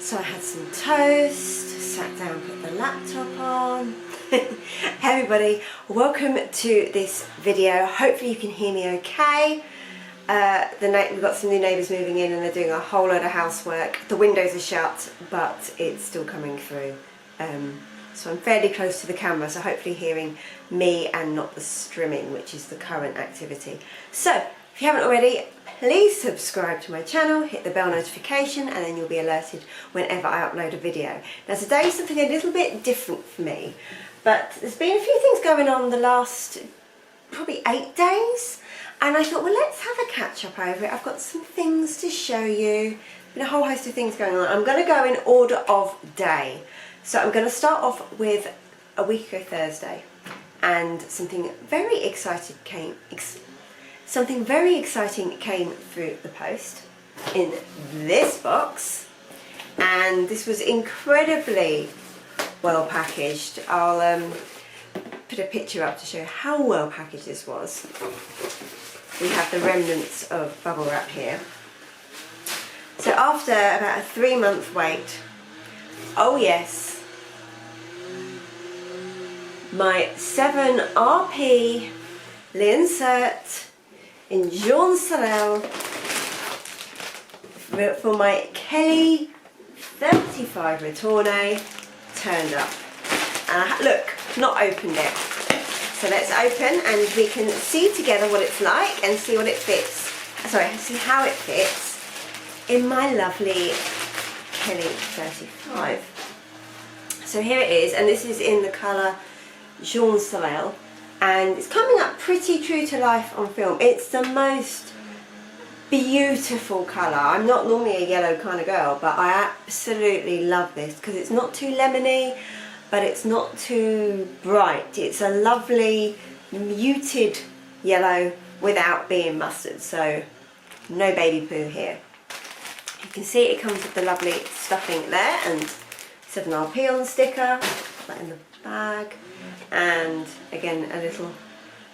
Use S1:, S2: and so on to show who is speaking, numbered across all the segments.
S1: So I had some toast, sat down, put the laptop on. Hey everybody, welcome to this video. Hopefully you can hear me okay. We've got some new neighbours moving in and they're doing a whole load of housework. The windows are shut, but it's still coming through. So I'm fairly close to the camera, so hopefully hearing me and not the streaming, which is the current activity. So, if you haven't already, please subscribe to my channel, hit the bell notification, and then you'll be alerted whenever I upload a video. Now today's something a little bit different for me, but there's been a few things going on the last probably 8 days, and I thought, well, let's have a catch up over it. I've got some things to show you. Been a whole host of things going on. I'm going to go in order of day. So I'm going to start off with a week ago Thursday, and something very exciting came through the post in this box, and this was incredibly well packaged. I'll put a picture up to show how well packaged this was. We have the remnants of bubble wrap here. So after about a 3-month wait, oh yes, my 7RP l'insert in Jaune Sorel for my Kelly 35 Retourne turned up. And look, not opened it. So let's open and we can see together what it's like and see what it fits. Sorry, see how it fits in my lovely Kelly 35. So here it is, and this is in the colour Jaune Sorel, and it's coming up pretty true to life on film. It's the most beautiful colour. I'm not normally a yellow kind of girl, but I absolutely love this because it's not too lemony, but it's not too bright. It's a lovely muted yellow without being mustard, so no baby poo here. You can see it comes with the lovely stuffing there and 7RP on the sticker, that in the bag, and again a little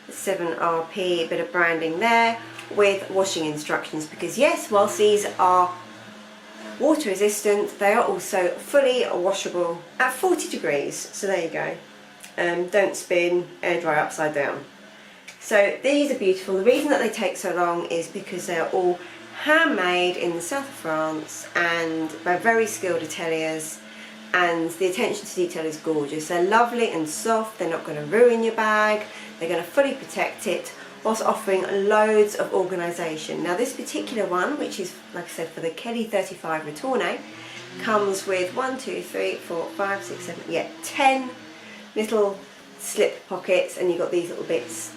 S1: 7RP bit of branding there with washing instructions, because yes, whilst these are water resistant, they are also fully washable at 40 degrees, so there you go. Don't spin, air dry upside down. So these are beautiful. The reason that they take so long is because they're all handmade in the south of France and by very skilled ateliers, and the attention to detail is gorgeous. They're lovely and soft, they're not going to ruin your bag, they're going to fully protect it whilst offering loads of organisation. Now this particular one, which is, like I said, for the Kelly 35 Retourne, comes with 10 little slip pockets, and you've got these little bits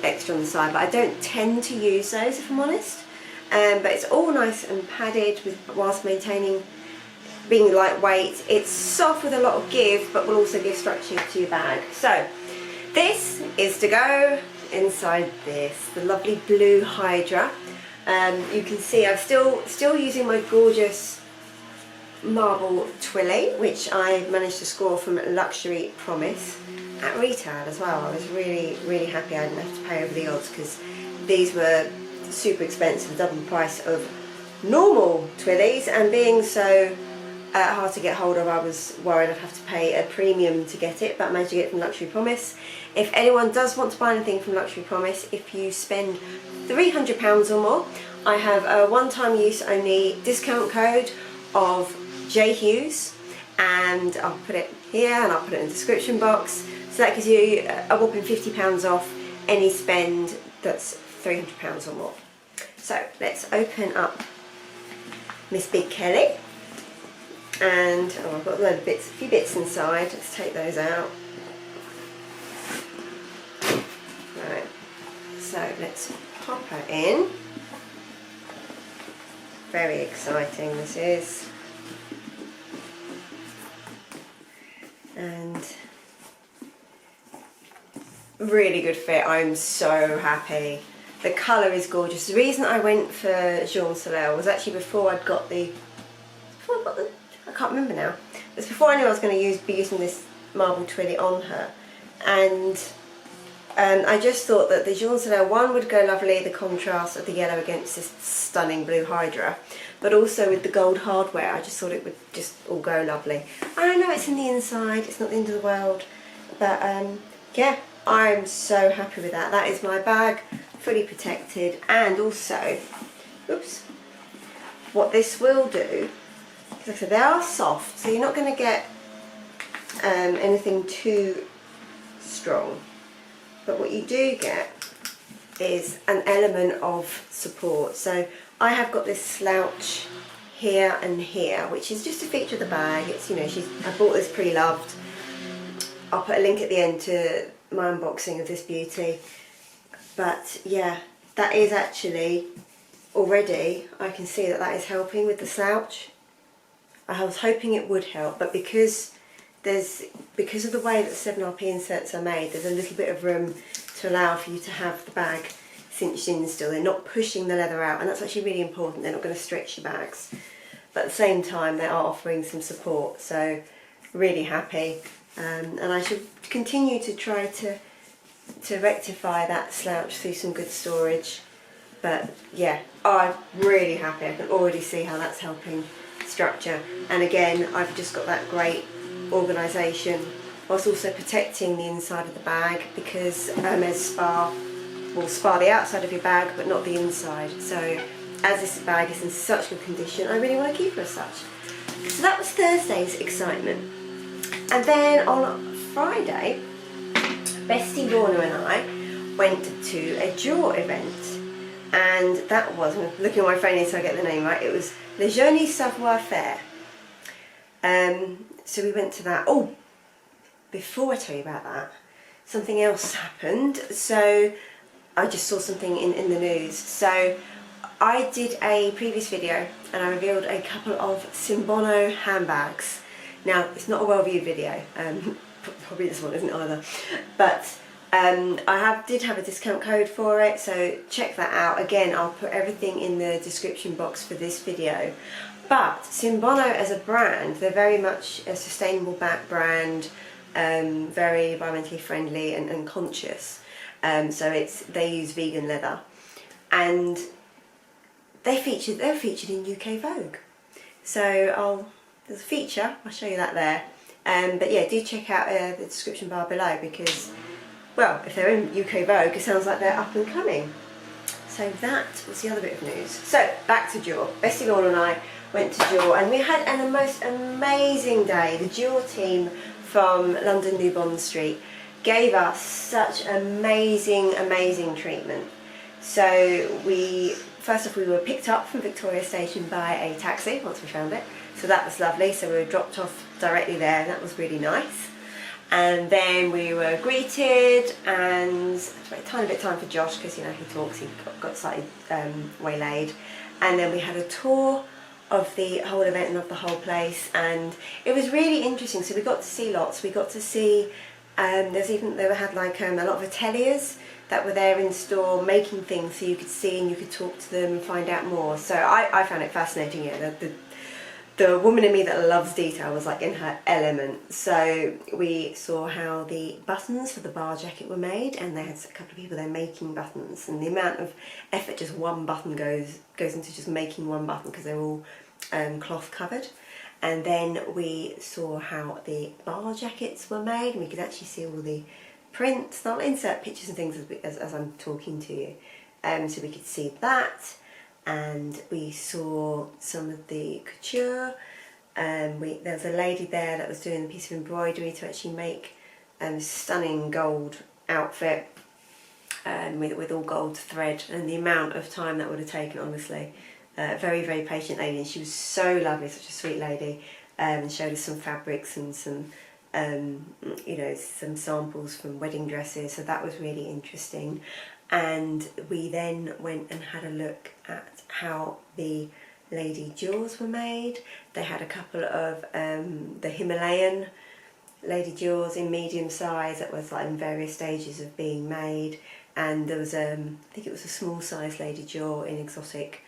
S1: extra on the side, but I don't tend to use those if I'm honest. But it's all nice and padded whilst maintaining being lightweight. It's soft with a lot of give, but will also give structure to your bag. So this is to go inside this, the lovely blue Hydra. You can see I'm still using my gorgeous marble Twilly, which I managed to score from Luxury Promise at retail as well. I was really happy I didn't have to pay over the odds, because these were super expensive, double the price of normal Twillies, and being so hard to get hold of, I was worried I'd have to pay a premium to get it, but I managed to get it from Luxury Promise. If anyone does want to buy anything from Luxury Promise, if you spend £300 or more, I have a one-time use only discount code of JHughes, and I'll put it here and I'll put it in the description box. So that gives you a whopping £50 off any spend that's £300 or more. So let's open up Miss Big Kelly. And I've got a load of bits, a few bits inside. Let's take those out. Right, so let's pop her in. Very exciting this is. And really good fit. I'm so happy. The colour is gorgeous. The reason I went for Jaune Sorel was actually before I can't remember now. It was before I knew I was going to be using this marble Twilly on her, and I just thought that the Jaune Soleil one would go lovely, the contrast of the yellow against this stunning blue Hydra, but also with the gold hardware, I just thought it would just all go lovely. I know it's in the inside, it's not the end of the world, but yeah, I'm so happy with that. That is my bag, fully protected, and also, oops, what this will do, like I said, they are soft, so you're not going to get anything too strong. But what you do get is an element of support. So I have got this slouch here and here, which is just a feature of the bag. It's, you know, I bought this pre-loved. I'll put a link at the end to my unboxing of this beauty. But yeah, that is actually already, I can see that that is helping with the slouch. I was hoping it would help, but because of the way that 7RP inserts are made, there's a little bit of room to allow for you to have the bag cinched in still. They're not pushing the leather out, and that's actually really important. They're not going to stretch your bags, but at the same time they are offering some support, so really happy. And I should continue to try to rectify that slouch through some good storage. But yeah, I'm really happy. I can already see how that's helping structure, and again I've just got that great organisation whilst also protecting the inside of the bag, because Hermes will spar the outside of your bag but not the inside. So as this bag is in such good condition, I really want to keep her as such. So that was Thursday's excitement. And then on Friday, Bestie Lorna and I went to a Jaw event, and that was, I'm looking at my phone here so I get the name right, it was Le Journey Savoir Faire. So we went to that. Oh, before I tell you about that, something else happened. So I just saw something in the news. So I did a previous video and I revealed a couple of SINBONO handbags. Now, it's not a well-viewed video, probably this one isn't either, but I did have a discount code for it, so check that out. Again, I'll put everything in the description box for this video. But SINBONO as a brand, they're very much a sustainable back brand, very environmentally friendly and conscious. So they use vegan leather, and they're featured in UK Vogue. So there's a feature, I'll show you that there. But yeah, do check out the description bar below, because, well, if they're in UK Vogue, it sounds like they're up and coming. So that was the other bit of news. So back to Jaw. Bestie Lorna and I went to Jaw, and we had a most amazing day. The Jaw team from London New Bond Street gave us such amazing treatment. So first off, we were picked up from Victoria Station by a taxi once we found it. So that was lovely. So we were dropped off directly there, and that was really nice. And then we were greeted, and a tiny bit of time for Josh, because, you know, he talks, he got slightly waylaid. And then we had a tour of the whole event and of the whole place, and it was really interesting. So we got to see lots. We got to see, they had like a lot of ateliers that were there in store making things, so you could see and you could talk to them and find out more. So I found it fascinating. Yeah, the woman in me that loves detail was like in her element. So we saw how the buttons for the bar jacket were made, and they had a couple of people there making buttons, and the amount of effort just one button goes into just making one button, because they're all cloth covered. And then we saw how the bar jackets were made, and we could actually see all the prints. I'll insert pictures and things as I'm talking to you, so we could see that. And we saw some of the couture. There was a lady there that was doing a piece of embroidery to actually make a stunning gold outfit with all gold thread, and the amount of time that would have taken, honestly. Very patient lady, and she was so lovely, such a sweet lady, and showed us some fabrics and some some samples from wedding dresses, so that was really interesting. And we then went and had a look at how the lady jaws were made. They had a couple of the Himalayan lady jaws in medium size that was like in various stages of being made, and there was I think it was a small size lady jaw in exotic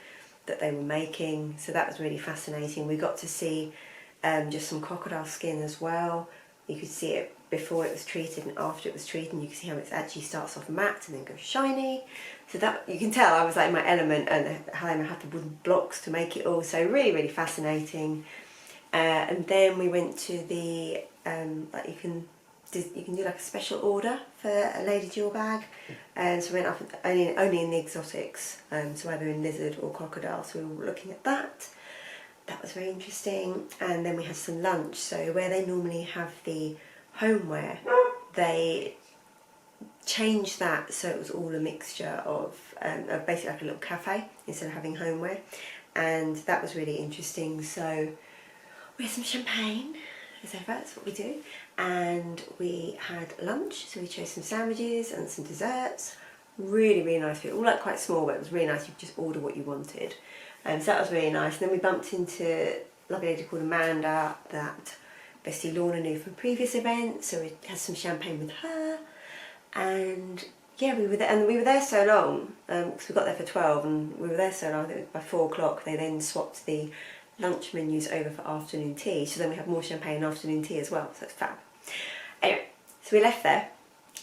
S1: that they were making, so that was really fascinating. We got to see just some crocodile skin as well. You could see it before it was treated and after it was treated, and you can see how it actually starts off matte and then goes shiny. So that, you can tell I was like in my element, and how I had the wooden blocks to make it all. So really, really fascinating. And then we went to the, like you can do like a special order for a lady jewel bag. So we went up only in the exotics, so either in lizard or crocodile, so we were looking at that. That was very interesting. And then we had some lunch, so where they normally have the homeware, they changed that so it was all a mixture of basically like a little cafe instead of having homeware, and that was really interesting. So we had some champagne, as ever, that's what we do, and we had lunch, so we chose some sandwiches and some desserts. Really, really nice food, all like quite small, but it was really nice. You could just order what you wanted, so that was really nice. And then we bumped into a lovely lady called Amanda that Bessie Lorna knew from previous events, so we had some champagne with her. And yeah, we were there so long, because we got there for 12, and we were there so long that by 4 o'clock they then swapped the lunch menus over for afternoon tea, so then we have more champagne and afternoon tea as well, so it's fab. Anyway, so we left there,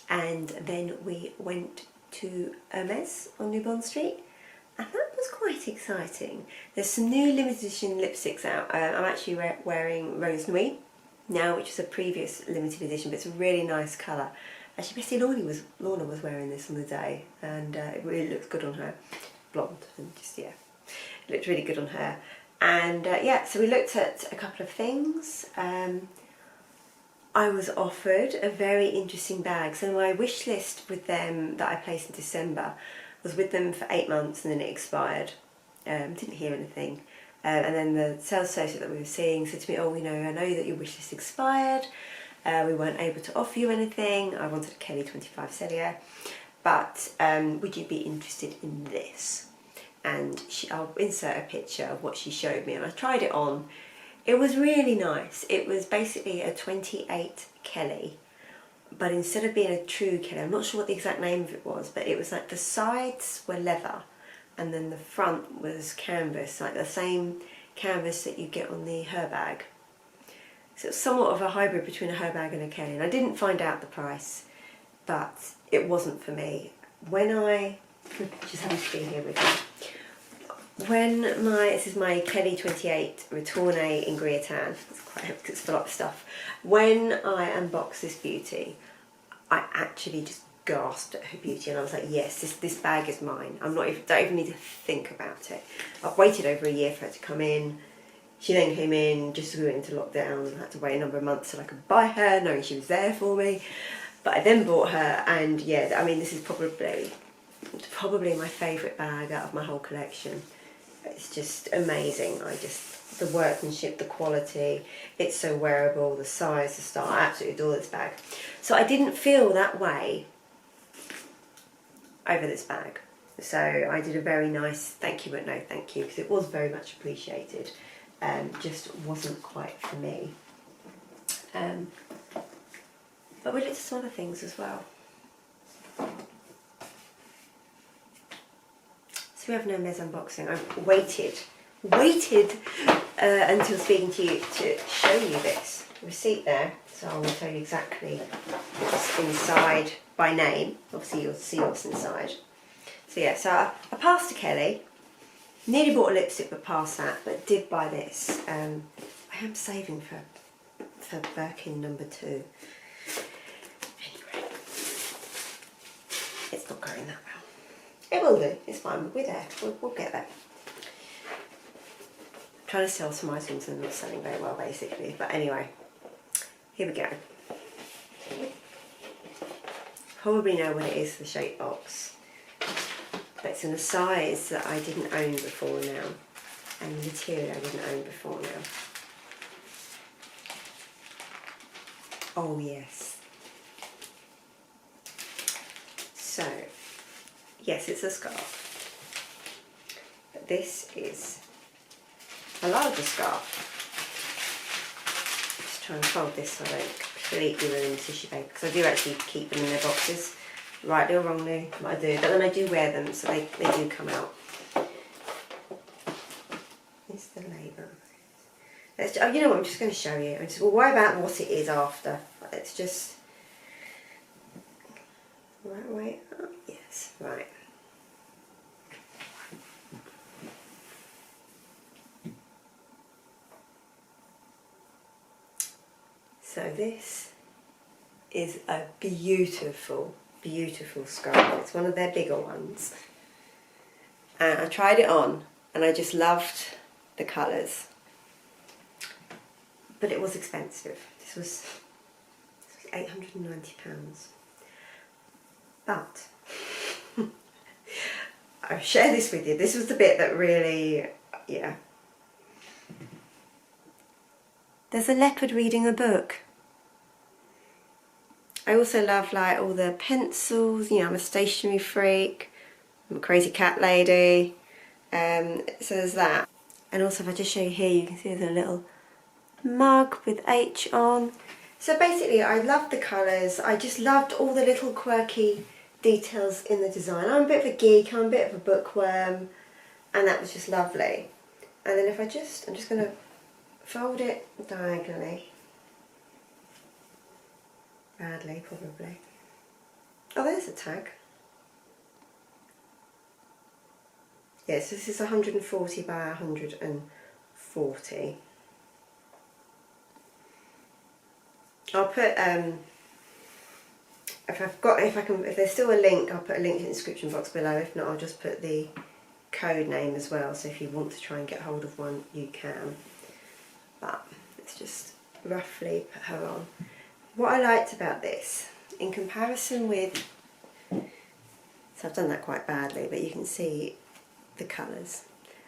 S1: and then we went to Hermes on New Bond Street, and that was quite exciting. There's some new limited edition lipsticks out. I'm actually wearing Rose Nuit now, which is a previous limited edition, but it's a really nice colour. Actually, Bessie Lorna was wearing this on the day, and it really looks good on her. Blonde, and just, yeah, it looked really good on her. And yeah, so we looked at a couple of things. I was offered a very interesting bag. So my wish list with them that I placed in December was with them for 8 months, and then it expired. Didn't hear anything. And then the sales associate that we were seeing said to me, oh, you know, I know that your wish list expired. We weren't able to offer you anything. I wanted a Kelly 25 Celia, but would you be interested in this? And I'll insert a picture of what she showed me, and I tried it on. It was really nice. It was basically a 28 Kelly, but instead of being a true Kelly, I'm not sure what the exact name of it was, but it was like the sides were leather and then the front was canvas, like the same canvas that you get on the Her bag. So it's somewhat of a hybrid between a Her bag and a Kelly, and I didn't find out the price, but it wasn't for me. When I just happen to be here with me. This is my Kelly 28 Retourne in Griotan. It's quite heavy because it's full of stuff. When I unboxed this beauty, I actually just gasped at her beauty, and I was like, yes, this bag is mine. Don't even need to think about it. I've waited over a year for it to come in. She then came in just as we went into lockdown, and I had to wait a number of months till I could buy her, knowing she was there for me. But I then bought her, and yeah, I mean, this is probably my favourite bag out of my whole collection. It's just amazing. The workmanship, the quality, it's so wearable, the size, the style, I absolutely adore this bag. So I didn't feel that way over this bag. So I did a very nice thank you but no thank you, because it was very much appreciated. Just wasn't quite for me. But we looked at some other things as well. So we have an Hermes unboxing. I've waited until speaking to you to show you this receipt there. So I will tell you exactly what's inside by name. Obviously you'll see what's inside. So yeah, so I passed a Kelly. Nearly bought a lipstick but passed that, but did buy this. I am saving for Birkin number 2. Anyway, it's not going that well. It will do, it's fine, we're there, we'll get there. I'm trying to sell some items and not selling very well basically, but anyway, here we go. Probably know what it is, the shape box. But it's in a size that I didn't own before now, and the material I didn't own before now. Oh yes. So, yes, it's a scarf. But this is a larger scarf. Just try and fold this so I don't completely ruin the tissue paper, because I do actually keep them in their boxes. Rightly or wrongly, I do, but then I do wear them, so they do come out. It's the label. You know what, I'm just going to show you. Well, worry about what it is after. Let's just colours. Right. So this is a beautiful, beautiful scarf. It's one of their bigger ones. And I tried it on and I just loved the colours. But it was expensive. This was £890. But I'll share this with you. This was the bit that really, yeah. There's a leopard reading a book. I also love like all the pencils, you know, I'm a stationery freak, I'm a crazy cat lady, so there's that. And also if I just show you here, you can see there's a little mug with H on. So basically I loved the colours, I just loved all the little quirky details in the design. I'm a bit of a geek, I'm a bit of a bookworm, and that was just lovely. And then if I'm just going to fold it diagonally. Badly, probably. Oh, there's a tag. Yes, this is 140 by 140. I'll put if there's still a link, I'll put a link in the description box below. If not, I'll just put the code name as well, so if you want to try and get hold of one, you can. But let's just roughly put her on. What I liked about this, in comparison with, so I've done that quite badly, but you can see the colours.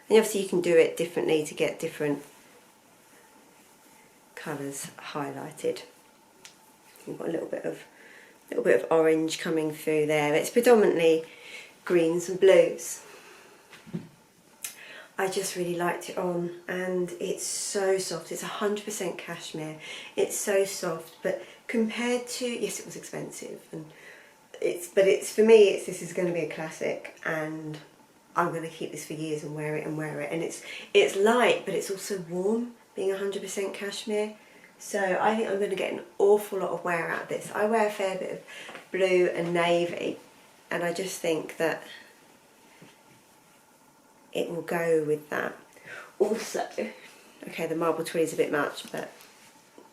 S1: And obviously you can do it differently to get different colours highlighted. You've got a little bit of orange coming through there. It's predominantly greens and blues. I just really liked it on, and it's so soft. It's 100% cashmere. It's so soft, but compared to, yes, it was expensive, and for me, this is going to be a classic, and I'm going to keep this for years and wear it and wear it. And it's light, but it's also warm, being 100% cashmere. So I think I'm going to get an awful lot of wear out of this. I wear a fair bit of blue and navy, and I just think that it will go with that. Also, okay, the marble twill is a bit much, but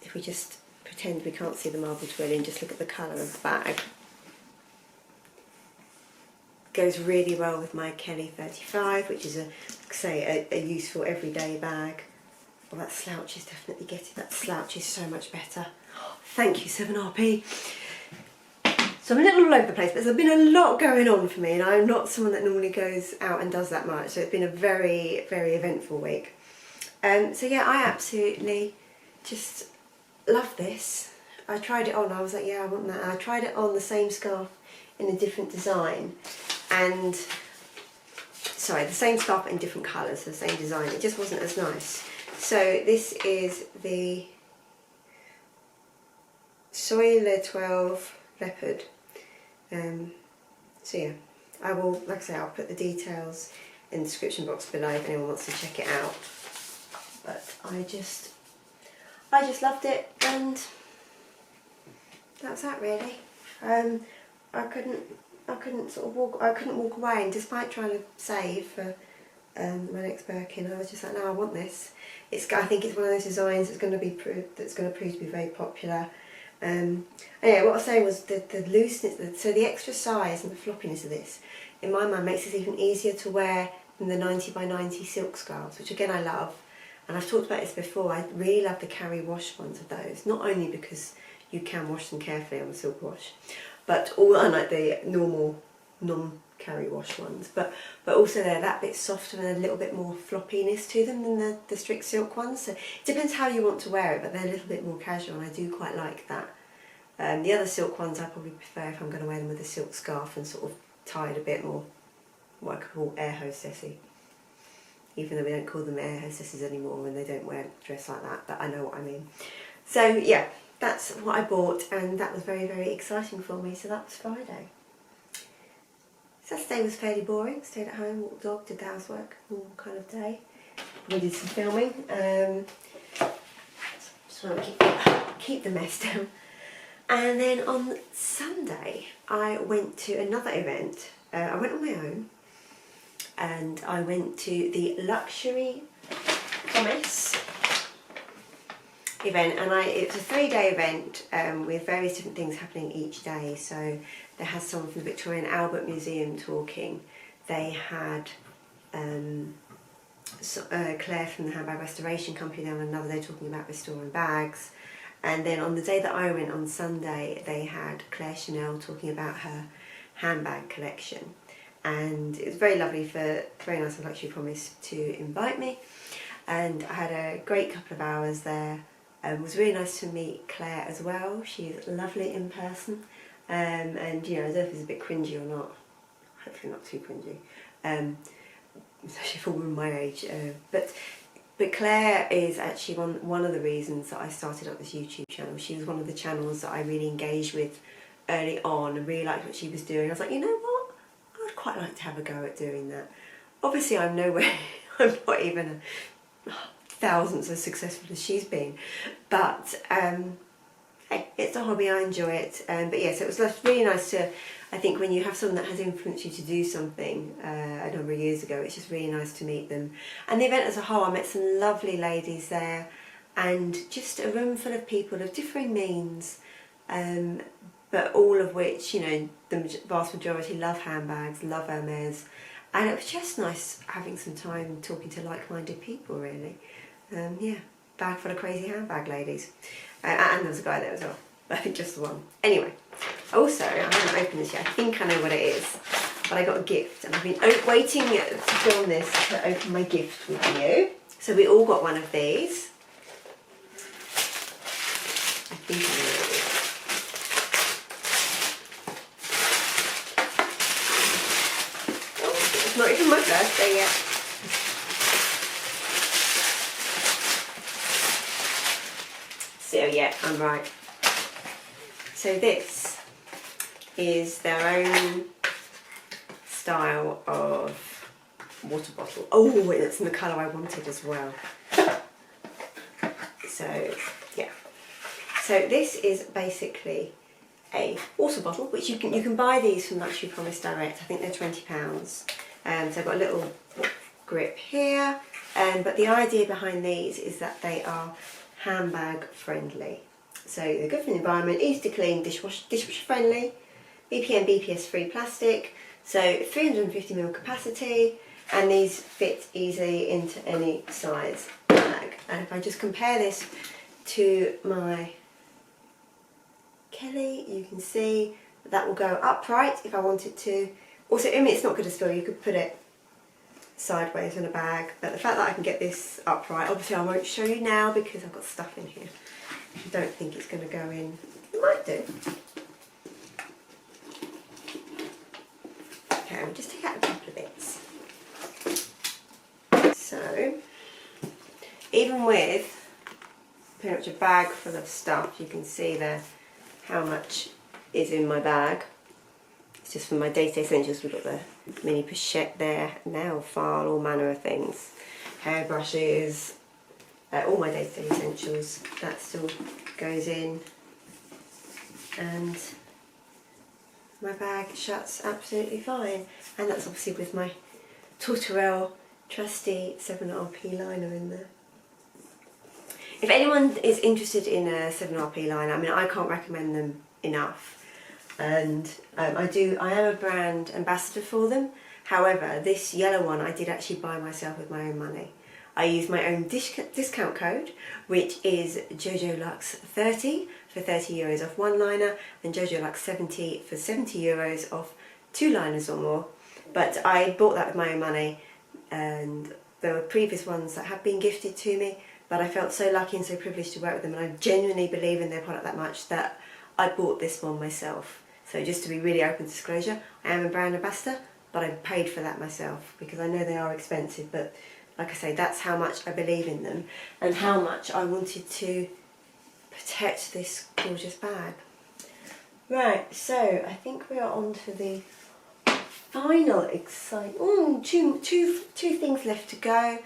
S1: if we just pretend we can't see the marble twill and just look at the colour of the bag, goes really well with my Kelly 35, which is a useful everyday bag. Well, that slouch is definitely getting, that slouch is so much better. Thank you, 7RP. So I'm a little all over the place, but there's been a lot going on for me, and I'm not someone that normally goes out and does that much, so it's been a very, very eventful week. So yeah, I absolutely just love this. I tried it on, I was like, yeah, I want that. And I tried it on the same scarf in a different design, and sorry, the same scarf in different colours, the same design. It just wasn't as nice. So this is the Soile 12 leopard. So yeah, I will, like I say, I'll put the details in the description box below if anyone wants to check it out. But I just loved it, and that's that really. I couldn't walk away, and despite trying to save for my next Birkin, I was just like, no, I want this. I think it's one of those designs that's going to prove to be very popular. Anyway, what I was saying was the looseness, so the extra size and the floppiness of this, in my mind, makes this even easier to wear than the 90 by 90 silk scarves, which again I love. And I've talked about this before, I really love the carry wash ones of those, not only because you can wash them carefully on the silk wash, but unlike the normal non-carry wash ones, but also they're that bit softer and a little bit more floppiness to them than the strict silk ones. So it depends how you want to wear it, but they're a little bit more casual, and I do quite like that. The other silk ones I probably prefer if I'm going to wear them with a silk scarf and sort of tied a bit more, what I could call air hostessy. Even though we don't call them air hostesses anymore and they don't wear dress like that, but I know what I mean. So yeah, that's what I bought, and that was very, very exciting for me. So that was Friday. Saturday was fairly boring. Stayed at home, walked the dog, did the housework, all kind of day. We did some filming. Just want to keep the mess down. And then on Sunday, I went to another event I went on my own, and I went to the Luxury Promise event, and it's a 3-day event with various different things happening each day. So they had someone from the Victoria and Albert Museum talking. They had Claire from the Handbag Restoration Company there on another day talking about restoring bags. And then on the day that I went, on Sunday, they had Claire Chanel talking about her handbag collection. And it was very lovely, very nice of Luxury Promise to invite me. And I had a great couple of hours there. It was really nice to meet Claire as well. She's lovely in person. And you know, I don't know if it's a bit cringy or not. Hopefully not too cringy. Especially for a woman my age. But Claire is actually one of the reasons that I started up this YouTube channel. She was one of the channels that I really engaged with early on and really liked what she was doing. I was like, you know what? I would quite like to have a go at doing that. Obviously I'm nowhere, I'm not even thousands as successful as she's been. But hey, it's a hobby, I enjoy it. But yeah, so it was really nice to, I think when you have someone that has influenced you to do something a number of years ago, it's just really nice to meet them. And the event as a whole, I met some lovely ladies there, and just a room full of people of differing means, but all of which, you know, the vast majority love handbags, love Hermes, and it was just nice having some time talking to like-minded people, really. Yeah, bag full of crazy handbag ladies. And there was a guy there as well. I think just the one. Anyway, also, I haven't opened this yet. I think I know what it is. But I got a gift, and I've been waiting to film this to open my gift with you. So we all got one of these. I think I know what it is. Oh, it's not even my birthday yet. So yeah, I'm right. So this is their own style of water bottle. Oh, and it's in the colour I wanted as well. So yeah. So this is basically a water bottle, which you can buy these from Luxury Promise direct. I think they're £20. So I've got a little grip here. But the idea behind these is that they are handbag friendly. So they're good for the environment, easy to clean, dishwasher friendly, BPM BPS free plastic, so 350ml capacity, and these fit easily into any size bag. And if I just compare this to my Kelly, you can see that will go upright if I wanted to. Also, I mean, it's not good to spill, you could put it sideways in a bag, but the fact that I can get this upright, obviously I won't show you now because I've got stuff in here. I don't think it's going to go in. It might do. Okay, we'll just take out a couple of bits. So, even with pretty much a bag full of stuff, you can see there how much is in my bag. It's just for my day-to-day essentials. We've got the mini pochette there, nail file, all manner of things, hairbrushes, all my day-to-day essentials. That still goes in, and my bag shuts absolutely fine. And that's obviously with my Tortorelle trusty 7RP liner in there. If anyone is interested in a 7RP liner, I mean, I can't recommend them enough. And I am a brand ambassador for them. However, this yellow one I did actually buy myself with my own money. I used my own discount code, which is JoJoLux30 for €30 off one liner, and JoJoLux70 for €70 off 2 liners or more. But I bought that with my own money, and there were previous ones that have been gifted to me, but I felt so lucky and so privileged to work with them, and I genuinely believe in their product that much that I bought this one myself. So just to be really open disclosure, I am a brand ambassador, but I paid for that myself because I know they are expensive, but like I say, that's how much I believe in them and how much I wanted to protect this gorgeous bag. Right, so I think we are on to the final exciting, two things left to go.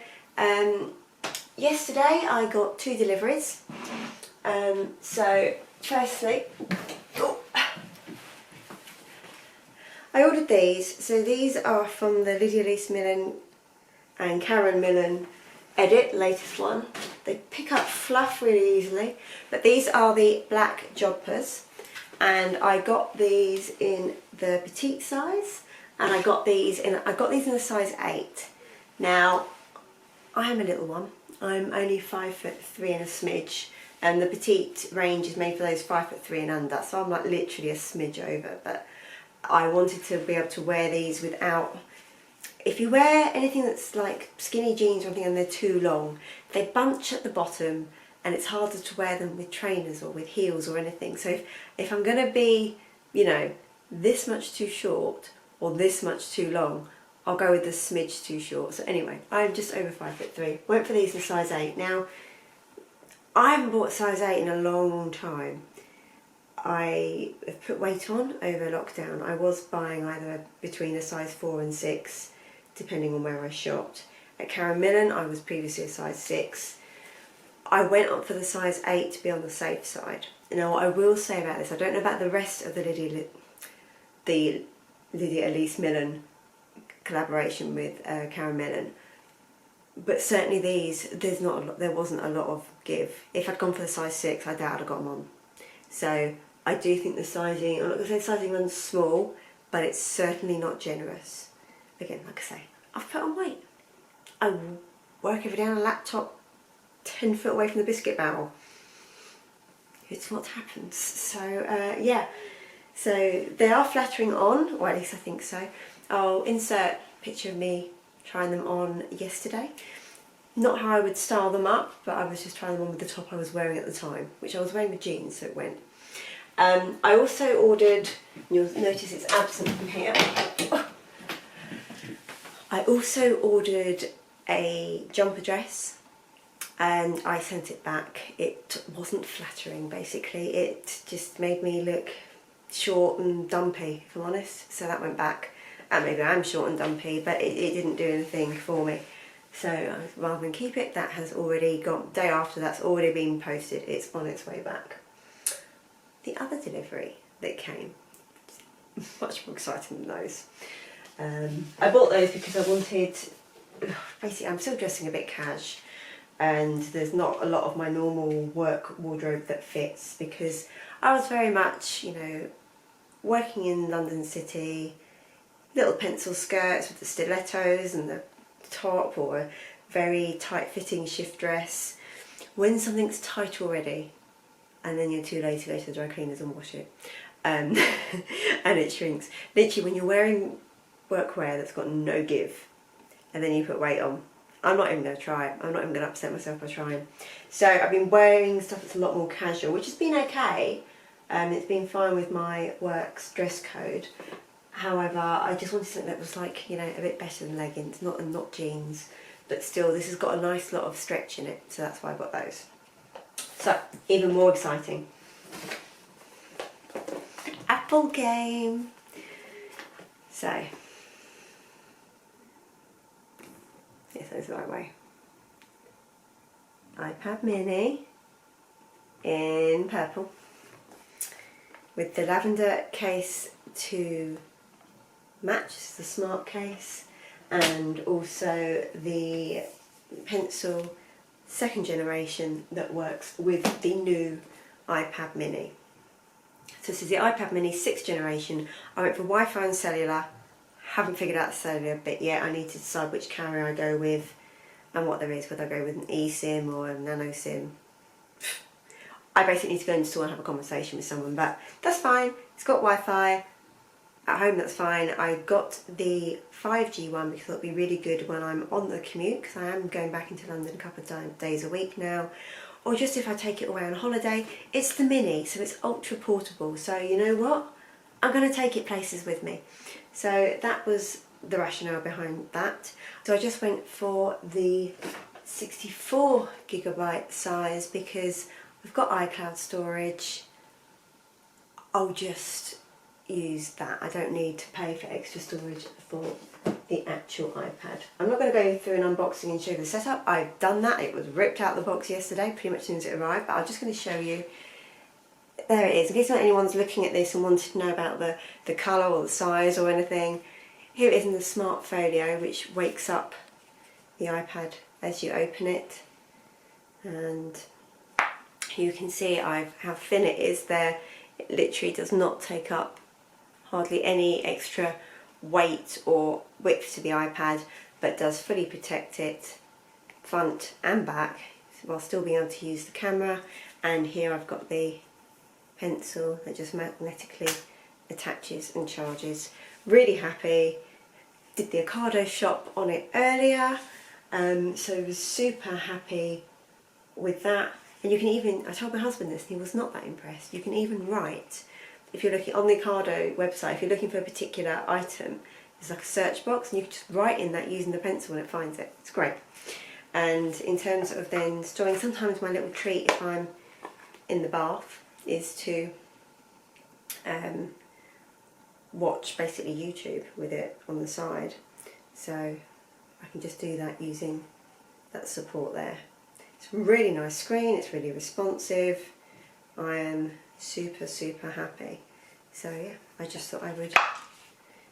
S1: Yesterday I got 2 deliveries. So firstly, I ordered these. So these are from the Lydia Elise Millen and Karen Millen edit, latest one. They pick up fluff really easily, but these are the black jodhpurs, and I got these in the petite size, and I got these in a size 8. Now, I am a little one. I'm only 5'3" and a smidge, and the petite range is made for those 5'3" and under, so I'm like literally a smidge over, but I wanted to be able to wear these without. If you wear anything that's like skinny jeans or anything and they're too long, they bunch at the bottom and it's harder to wear them with trainers or with heels or anything. So if I'm going to be, you know, this much too short or this much too long, I'll go with the smidge too short. So anyway, I'm just over 5'3". Went for these in size 8. Now, I haven't bought size 8 in a long time. I have put weight on over lockdown. I was buying either between a size 4 and 6, depending on where I shopped. At Karen Millen, I was previously a size 6. I went up for the size 8 to be on the safe side. Now, what I will say about this, I don't know about the rest of the Lydia Elise Millen collaboration with Karen Millen, but certainly these, there wasn't a lot of give. If I'd gone for the size 6, I doubt I'd have got them on. So I do think the sizing, I'm not going to say sizing runs small, but it's certainly not generous. Again, like I say, I've put on weight. I work every day on a laptop 10 foot away from the biscuit barrel. It's what happens. So yeah, so they are flattering on, or at least I think so. I'll insert a picture of me trying them on yesterday. Not how I would style them up, but I was just trying them on with the top I was wearing at the time, which I was wearing with jeans, so it went. I also ordered, you'll notice it's absent from here. I also ordered a jumper dress and I sent it back. It wasn't flattering, basically. It just made me look short and dumpy, if I'm honest. So that went back. And maybe I'm short and dumpy, but it didn't do anything for me. So rather than keep it, that has already gone. Day after, that's already been posted. It's on its way back. The other delivery that came, much more exciting than those. I bought those because I wanted, basically I'm still dressing a bit cash, and there's not a lot of my normal work wardrobe that fits, because I was very much, you know, working in London City, little pencil skirts with the stilettos and the top, or a very tight fitting shift dress. When something's tight already and then you're too late to go to the dry cleaners and wash it, and it shrinks. Literally, when you're wearing workwear that's got no give and then you put weight on, I'm not even going to try it. I'm not even going to upset myself by trying. So I've been wearing stuff that's a lot more casual, which has been okay. It's been fine with my work's dress code. However, I just wanted something that was like, you know, a bit better than leggings, not jeans, but still this has got a nice lot of stretch in it, so that's why I got those. So, even more exciting. Apple game. So, yes, that's the right way. iPad mini in purple with the lavender case to match, the smart case, and also the pencil 2nd generation that works with the new iPad mini. So this is the iPad mini 6th generation. I went for Wi-Fi and cellular. Haven't figured out the cellular bit yet. I need to decide which carrier I go with and what there is, whether I go with an eSIM or a nano SIM. I basically need to go in the store and have a conversation with someone, but that's fine. It's got Wi-Fi. At home, that's fine. I got the 5G one because it'll be really good when I'm on the commute, because I am going back into London a couple of days a week now, or just if I take it away on holiday. It's the mini, so it's ultra portable, so you know what? I'm going to take it places with me. So that was the rationale behind that. So I just went for the 64GB size because we've got iCloud storage. I'll just use that. I don't need to pay for extra storage for the actual iPad. I'm not going to go through an unboxing and show you the setup. I've done that. It was ripped out of the box yesterday, pretty much as soon as it arrived, but I'm just going to show you there it is. In case anyone's looking at this and wanted to know about the colour or the size or anything, here it is in the Smart Folio, which wakes up the iPad as you open it. And you can see how thin it is there. It literally does not take up hardly any extra weight or width to the iPad, but does fully protect it front and back while still being able to use the camera. And here I've got the pencil that just magnetically attaches and charges. Really happy. Did the Ocado shop on it earlier, so was super happy with that. And you can even, I told my husband this and he was not that impressed, you can even write, if you're looking on the Ocado website, if you're looking for a particular item, there's like a search box and you can just write in that using the pencil and it finds it. It's great. And in terms of then storing, sometimes my little treat if I'm in the bath is to watch basically YouTube with it on the side. So I can just do that using that support there. It's a really nice screen, it's really responsive. I am super, super happy. So yeah, I just thought I would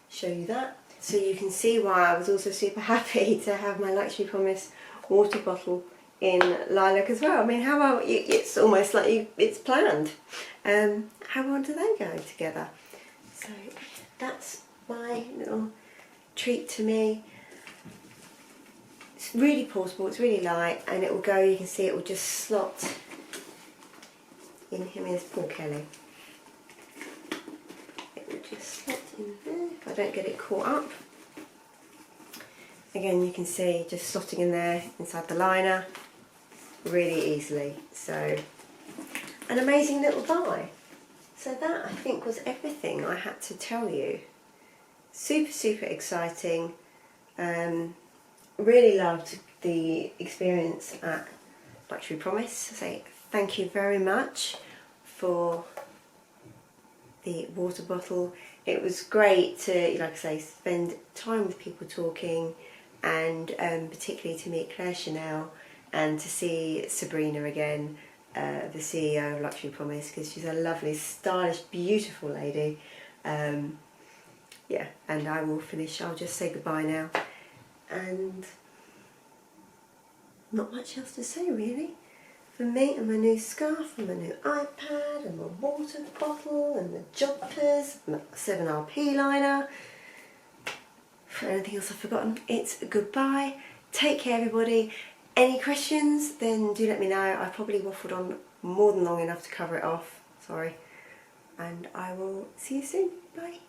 S1: show you that. So you can see why I was also super happy to have my Luxury Promise water bottle in lilac as well. I mean, how well, it's almost like it's planned. How well do they go together? So that's my little treat to me. It's really portable, it's really light, and it will go, you can see it will just slot in here. Here's poor Kelly. It will just slot in there if I don't get it caught up. Again, you can see just slotting in there inside the liner really easily. So an amazing little buy. So that I think was everything I had to tell you. Super, super exciting. Really loved the experience at Luxury Promise. So thank you very much for the water bottle. It was great to, like I say, spend time with people talking, and particularly to meet Claire Chanel and to see Sabrina again, the CEO of Luxury Promise, because she's a lovely, stylish, beautiful lady. Yeah, and I will finish, I'll just say goodbye now. And not much else to say really. For me and my new scarf and my new iPad and my water bottle and the joggers and my 7RP liner. For anything else I've forgotten, it's goodbye. Take care everybody. Any questions, then do let me know. I probably waffled on more than long enough to cover it off. Sorry. And I will see you soon. Bye.